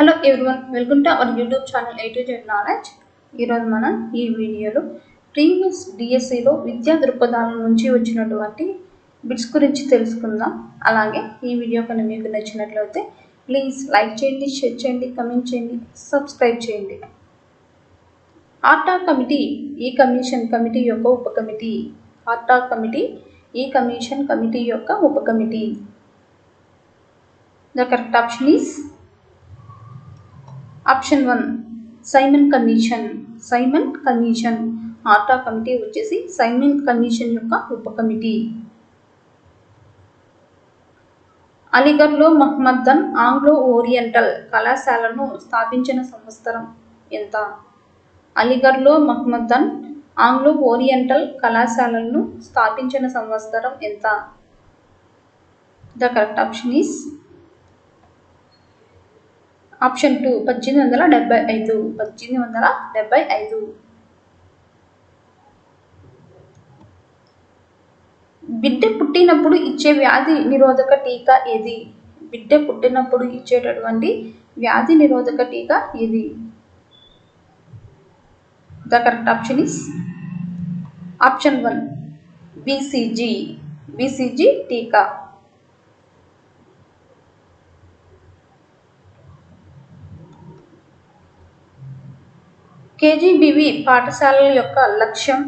Hello everyone, welcome to our YouTube channel A to Z knowledge. ఈరోజు మనం ఈ వీడియోలో ప్రీవియస్ డిఎస్సిలో విద్యా దృక్పథాల నుంచి వచ్చినటువంటి బిట్స్ గురించి తెలుసుకుందాం. అలాగే ఈ వీడియో కనుక మీకు నచ్చినట్లయితే ప్లీజ్ లైక్ చేయండి, షేర్ చేయండి, కమెంట్ చేయండి, సబ్స్క్రైబ్ చేయండి. ఆర్టా కమిటీ ఈ కమిషన్ కమిటీ యొక్క ఉప కమిటీ. ఆర్టా కమిటీ ఈ కమిషన్ కమిటీ యొక్క ఉప committee. The correct option is option 1 Simon commission. Simon commission ఆర్టా కమిటీ వచ్చేసి సైమన్ కమిషన్ యొక్క ఉప కమిటీ. అలీగఢ్లో మహమ్మదన్ ఆంగ్లో ఓరియంటల్ కళాశాలను స్థాపించిన సంవత్సరం ఎంత? అలీగఢ్లో మహమ్మదన్ ఆంగ్లో ఓరియంటల్ కళాశాలను స్థాపించిన సంవత్సరం ఎంత? The correct option is option 2 1875. 1875. బిడ్డ పుట్టినప్పుడు ఇచ్చే వ్యాధి నిరోధక టీకా ఏది? బిడ్డ పుట్టినప్పుడు ఇచ్చేటటువంటి వ్యాధి నిరోధక టీకా ఏది? The correct option is option 1 BCG. BCG టీకా. కేజీబీవీ పాఠశాలల యొక్క లక్ష్యం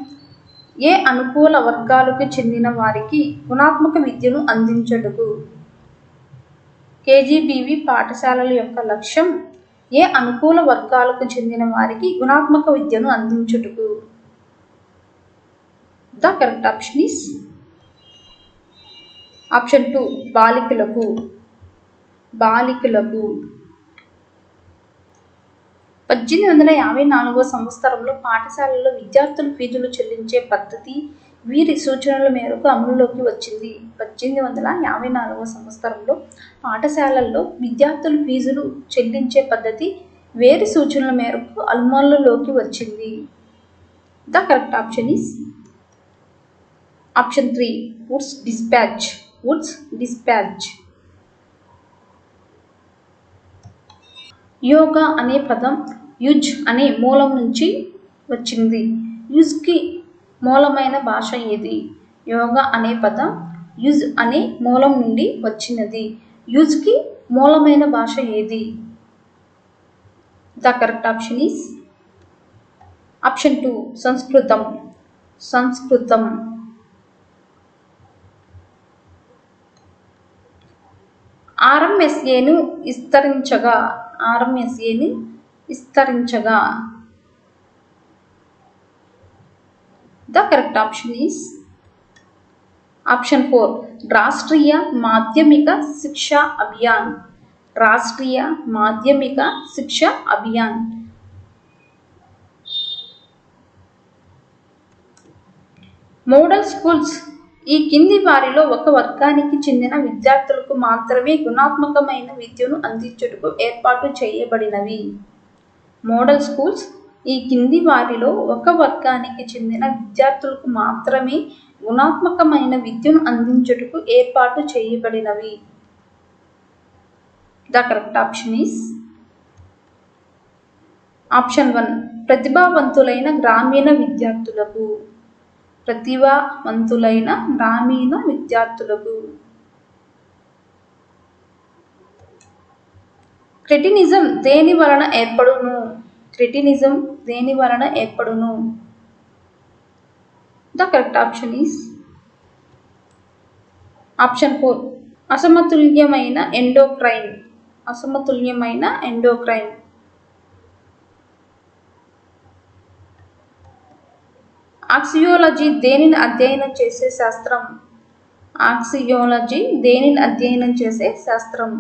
ఏ అనుకూల వర్గాలకు చెందిన వారికి గుణాత్మక విద్యను అందించుటకు. కేజీబీవీ పాఠశాలల యొక్క లక్ష్యం ఏ అనుకూల వర్గాలకు చెందిన వారికి గుణాత్మక విద్యను అందించుటకు. The correct option is option 2 బాలికలకు. బాలికలకు. 1854 సంవత్సరంలో పాఠశాలల్లో విద్యార్థుల ఫీజులు చెల్లించే పద్ధతి వీరి సూచనల మేరకు అమలులోకి వచ్చింది. 1854 సంవత్సరంలో పాఠశాలల్లో విద్యార్థుల ఫీజులు చెల్లించే పద్ధతి వేరి సూచనల మేరకు అమలులోకి వచ్చింది. The correct option is option 3 Woods dispatch. Woods dispatch. Yoga అనే పదం యుజ్ అనే మూలం నుంచి వచ్చింది. యుజ్కి మూలమైన భాష ఏది? యోగా అనే పదం యుజ్ అనే మూలం నుండి వచ్చినది. యుజ్కి మూలమైన భాష ఏది? The correct option is option 2 సంస్కృతం. సంస్కృతం. ఆర్ఎంఎస్ఏను విస్తరించగా. ఆర్ఎంఎస్ఏని విస్తరించగా. The correct option is option 4 Rashtriya Madhyamik Shiksha Abhiyan. Rashtriya Madhyamik Shiksha Abhiyan. Model schools ఈ కింది వారిలో ఒక వర్గానికి చెందిన విద్యార్థులకు మాత్రమే గుణాత్మకమైన విద్యను అందించుటకు ఏర్పాటు చేయబడినవి. మోడల్ స్కూల్స్ ఈ కింది వారిలో ఒక వర్గానికి చెందిన విద్యార్థులకు మాత్రమే గుణాత్మకమైన విద్యను అందించుటకు ఏర్పాటు చేయబడినవి. The correct option is option 1 ప్రతిభావంతులైన గ్రామీణ విద్యార్థులకు. ప్రతిభావంతులైన గ్రామీణ విద్యార్థులకు. క్రెటినిజం దేని వలన ఏర్పడును? క్రెటినిజం దేని వలన ఏర్పడును? The correct option is option 4 అసమతుల్యమైన ఎండోక్రైన్. అసమతుల్యమైన ఎండోక్రైన్. ఆక్సియాలజీ దేనిని అధ్యయనం చేసే శాస్త్రం? ఆక్సియాలజీ దేనిని అధ్యయనం చేసే శాస్త్రం?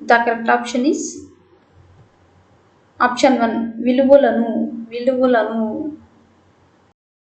The correct option is option 1 విలువలను. విలువలను.